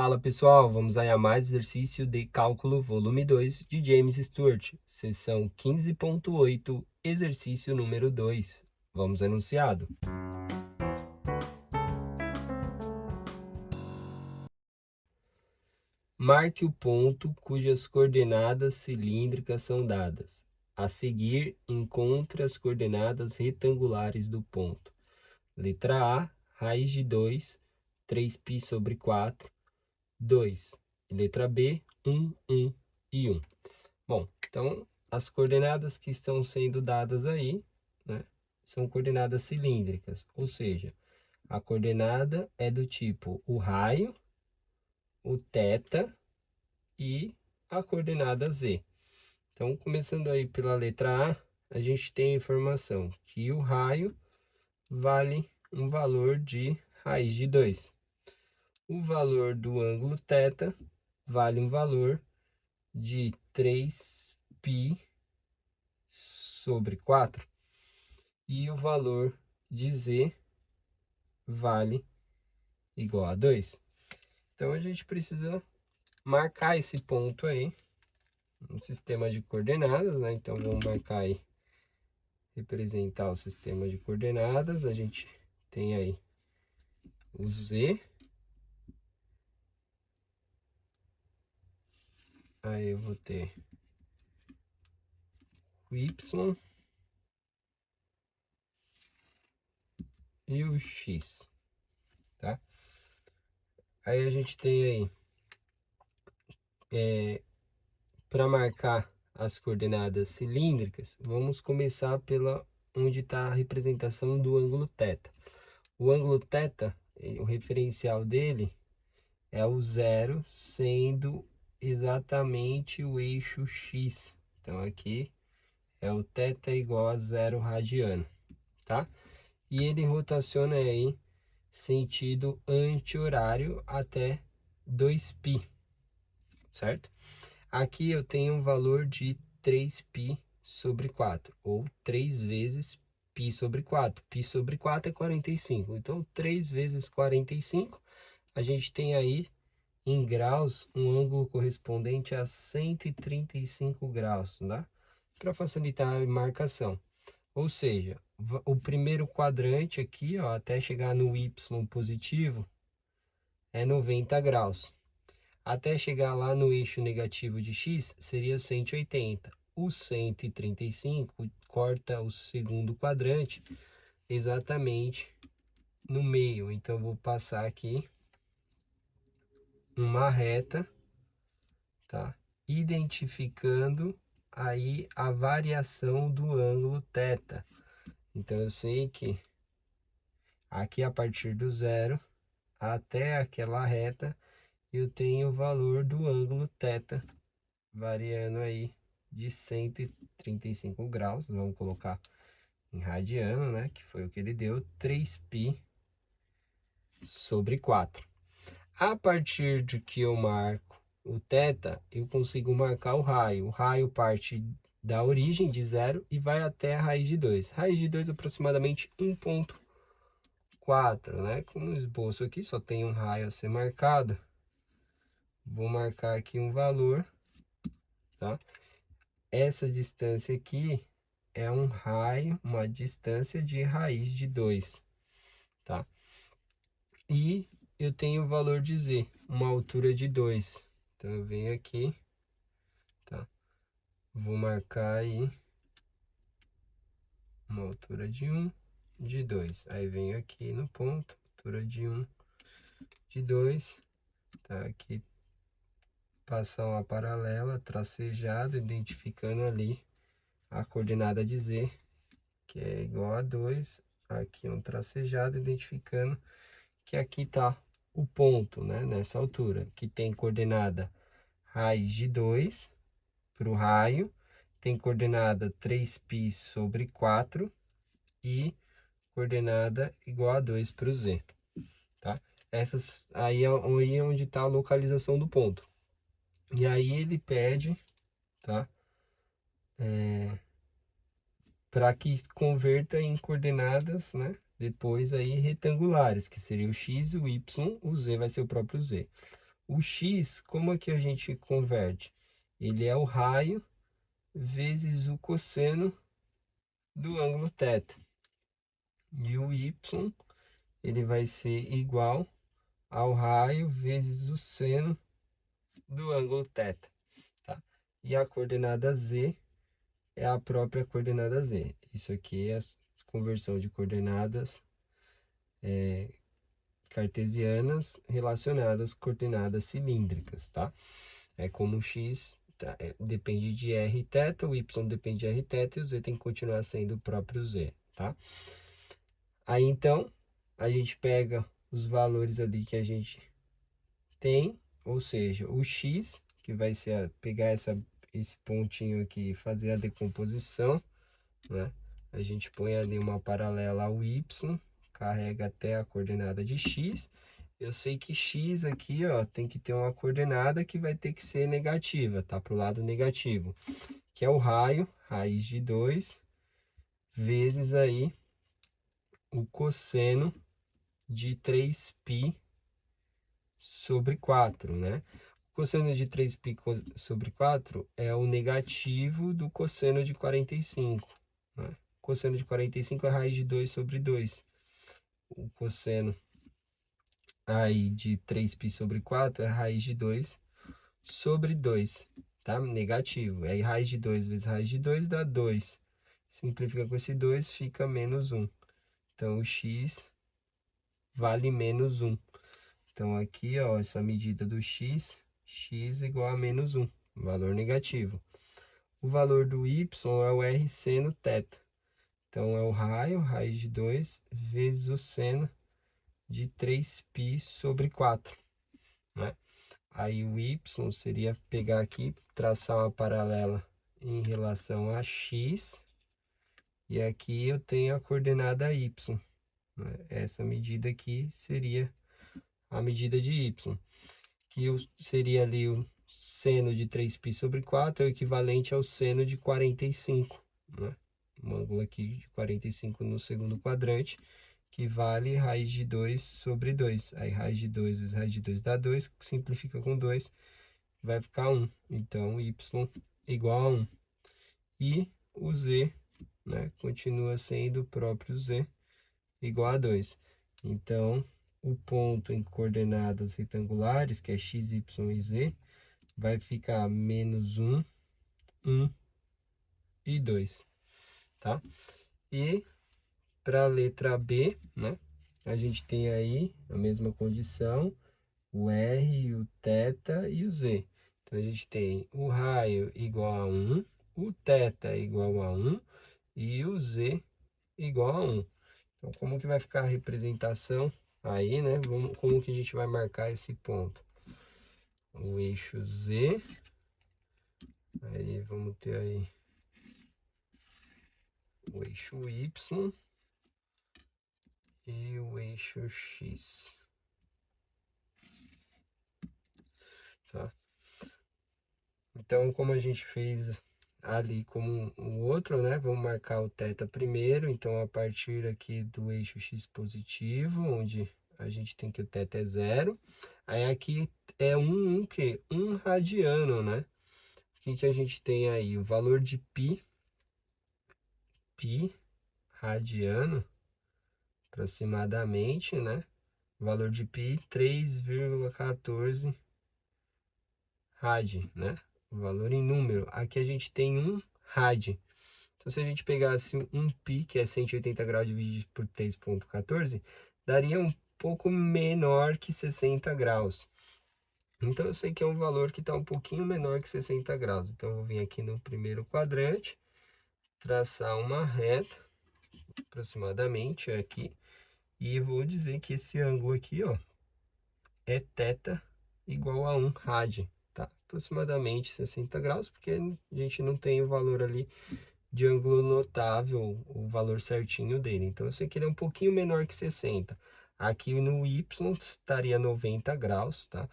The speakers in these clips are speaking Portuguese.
Fala pessoal, vamos aí a mais exercício de cálculo volume 2 de James Stewart, seção 15.8, exercício número 2. Vamos ao enunciado. Marque o ponto cujas coordenadas cilíndricas são dadas. A seguir, encontre as coordenadas retangulares do ponto. Letra A, raiz de 2, 3π sobre 4, 2. Letra B, 1, 1 e 1. Bom, então as coordenadas que estão sendo dadas aí, né, são coordenadas cilíndricas, ou seja, a coordenada é do tipo o raio, o θ e a coordenada z. Então, começando aí pela letra A, a gente tem a informação que o raio vale um valor de raiz de 2. O valor do ângulo θ vale um valor de 3π sobre 4. E o valor de z vale igual a 2. Então, a gente precisa marcar esse ponto aí no sistema de coordenadas, né? Então, vamos marcar aí, representar o sistema de coordenadas. A gente tem aí o z. Aí eu vou ter o y e o x, tá? Aí a gente tem aí, para marcar as coordenadas cilíndricas, vamos começar pela onde está a representação do ângulo θ. O ângulo θ, o referencial dele é o zero, sendo exatamente o eixo x. Então, aqui é o θ igual a 0 radiano, tá? E ele rotaciona aí sentido anti-horário até 2π, certo? Aqui eu tenho um valor de 3π sobre 4, ou 3 vezes π sobre 4. Π sobre 4 é 45, então 3 vezes 45, a gente tem aí em graus um ângulo correspondente a 135 graus, tá? Para facilitar a marcação. Ou seja, o primeiro quadrante aqui, ó, até chegar no y positivo, é 90 graus. Até chegar lá no eixo negativo de x, seria 180. O 135 corta o segundo quadrante exatamente no meio. Então, eu vou passar aqui uma reta, tá? Identificando aí a variação do ângulo θ. Então, eu sei que aqui a partir do zero até aquela reta, eu tenho o valor do ângulo θ, variando aí de 135 graus. Vamos colocar em radiano, né? Que foi o que ele deu, 3π sobre 4. A partir de que eu marco o θ, eu consigo marcar o raio. O raio parte da origem de 0 e vai até a raiz de 2. Raiz de 2 aproximadamente 1,4, né? Com o esboço aqui, só tem um raio a ser marcado. Vou marcar aqui um valor, tá? Essa distância aqui é um raio, uma distância de raiz de 2, tá? E eu tenho o valor de z, uma altura de 2. Então, eu venho aqui, tá? Vou marcar aí uma altura de 1, de 2. Aí, venho aqui no ponto, altura de 1, de 2, tá? Aqui, passar uma paralela, tracejado, identificando ali a coordenada de z, que é igual a 2. Aqui um tracejado, identificando que aqui está o ponto, né? Nessa altura, que tem coordenada raiz de 2 para o raio, tem coordenada 3π sobre 4 e coordenada igual a 2 para o z, tá? Essas aí é onde está a localização do ponto. E aí ele pede, tá? Para que converta em coordenadas, né? Depois aí retangulares, que seria o x, o y, o z vai ser o próprio z. O x, como é que a gente converte? Ele é o raio vezes o cosseno do ângulo θ. E o y, ele vai ser igual ao raio vezes o seno do ângulo θ, tá? E a coordenada z é a própria coordenada z. Isso aqui é a conversão de coordenadas cartesianas relacionadas com coordenadas cilíndricas, tá? É como o x depende de r θ, o y depende de r θ e o z tem que continuar sendo o próprio z, tá? Aí então, a gente pega os valores ali que a gente tem, ou seja, o x, que vai ser pegar esse pontinho aqui e fazer a decomposição, né? A gente põe ali uma paralela ao y, carrega até a coordenada de x. Eu sei que x aqui, ó, tem que ter uma coordenada que vai ter que ser negativa, tá? Para o lado negativo, que é o raio, raiz de 2, vezes aí o cosseno de 3π sobre 4, né? O cosseno de 3π sobre 4 é o negativo do cosseno de 45, né? O cosseno de 45 é raiz de 2 sobre 2. O cosseno aí de 3π sobre 4 é raiz de 2 sobre 2, tá? Negativo. Aí raiz de 2 vezes raiz de 2 dá 2. Simplifica com esse 2, fica menos 1. Então, o x vale menos 1. Então, aqui, ó, essa medida do x, x igual a menos 1, valor negativo. O valor do y é o r seno θ. Então, é o raio, raiz de 2, vezes o seno de 3π sobre 4, né? Aí, o y seria pegar aqui, traçar uma paralela em relação a x, e aqui eu tenho a coordenada y, né? Essa medida aqui seria a medida de y, que seria ali o seno de 3π sobre 4 é o equivalente ao seno de 45, né? Um ângulo aqui de 45 no segundo quadrante, que vale raiz de 2 sobre 2. Aí raiz de 2 vezes raiz de 2 dá 2, simplifica com 2, vai ficar 1. Então, y igual a 1. E o z, né, continua sendo o próprio z, igual a 2. Então, o ponto em coordenadas retangulares, que é x, y e z, vai ficar menos 1, 1 e 2, tá? E para a letra B, né, a gente tem aí a mesma condição, o r, o θ e o z. Então, a gente tem o raio igual a 1, o θ igual a 1 e o z igual a 1. Então, como que vai ficar a representação aí, né? Como que a gente vai marcar esse ponto? O eixo Z, aí vamos ter aí o eixo Y e o eixo X, tá? Então, como a gente fez ali como o outro, né? Vamos marcar o θ primeiro, então a partir aqui do eixo X positivo, onde a gente tem que o θ é 0. Aí aqui é o quê? 1 radiano, né? O que a gente tem aí? O valor de π radiano, aproximadamente, né? O valor de π, 3,14 rad, né? O valor em número. Aqui a gente tem 1 rad. Então, se a gente pegasse um π, que é 180 graus dividido por 3,14, daria um pouco menor que 60 graus. Então, eu sei que é um valor que está um pouquinho menor que 60 graus. Então, eu vou vir aqui no primeiro quadrante, traçar uma reta, aproximadamente aqui, e vou dizer que esse ângulo aqui, ó, é θ igual a 1 rad, tá? Aproximadamente 60 graus, porque a gente não tem o valor ali de ângulo notável, o valor certinho dele. Então, eu sei que ele é um pouquinho menor que 60. Aqui no y estaria 90 graus, tá?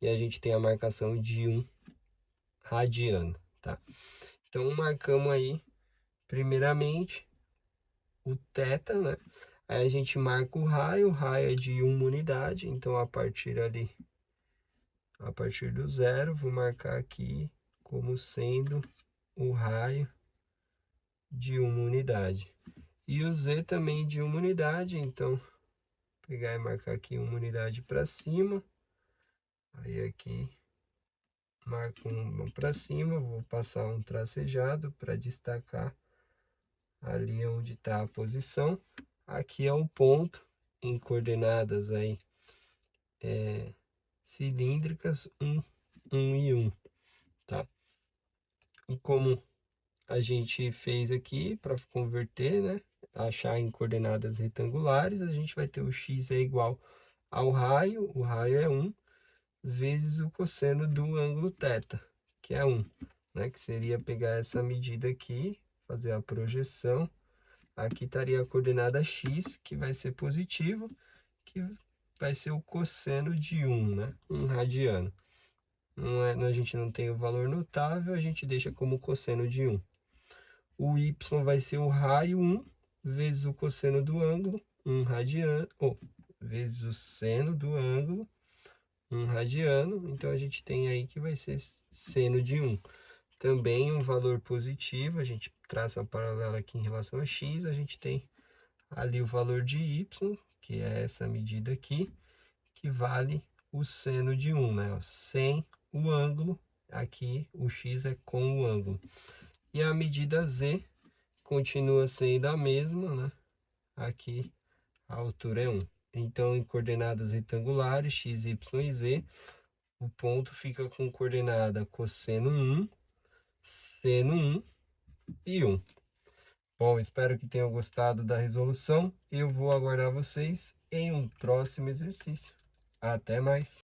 E a gente tem a marcação de 1 radiano, tá? Então, marcamos aí, primeiramente, o θ, né? Aí a gente marca o raio é de 1 unidade, então a partir ali A partir do zero, vou marcar aqui como sendo o raio de 1 unidade. E o Z também de 1 unidade, então, pegar e marcar aqui 1 unidade para cima. Aí aqui, marco uma para cima, vou passar um tracejado para destacar ali onde está a posição. Aqui é o ponto em coordenadas aí cilíndricas 1, 1 e 1, tá? E como a gente fez aqui para converter, né? Achar em coordenadas retangulares, a gente vai ter o x é igual ao raio, o raio é 1, vezes o cosseno do ângulo θ, que é 1, né? Que seria pegar essa medida aqui, fazer a projeção. Aqui estaria a coordenada x, que vai ser positivo, que vai ser o cosseno de 1, né? 1 radiano. A gente não tem o valor notável, a gente deixa como cosseno de 1. O y vai ser o raio 1 vezes o cosseno do ângulo, 1 radiano, vezes o seno do ângulo, 1 radiano. Então, a gente tem aí que vai ser seno de 1. Também um valor positivo, a gente traça um paralelo aqui em relação a x, a gente tem ali o valor de y, que é essa medida aqui, que vale o seno de 1, né? Sem o ângulo, aqui o x é com o ângulo. E a medida z continua sendo a mesma, né? Aqui a altura é 1. Então, em coordenadas retangulares, x, y e z, o ponto fica com coordenada cosseno 1, seno 1 e 1. Bom, espero que tenham gostado da resolução. Eu vou aguardar vocês em um próximo exercício. Até mais!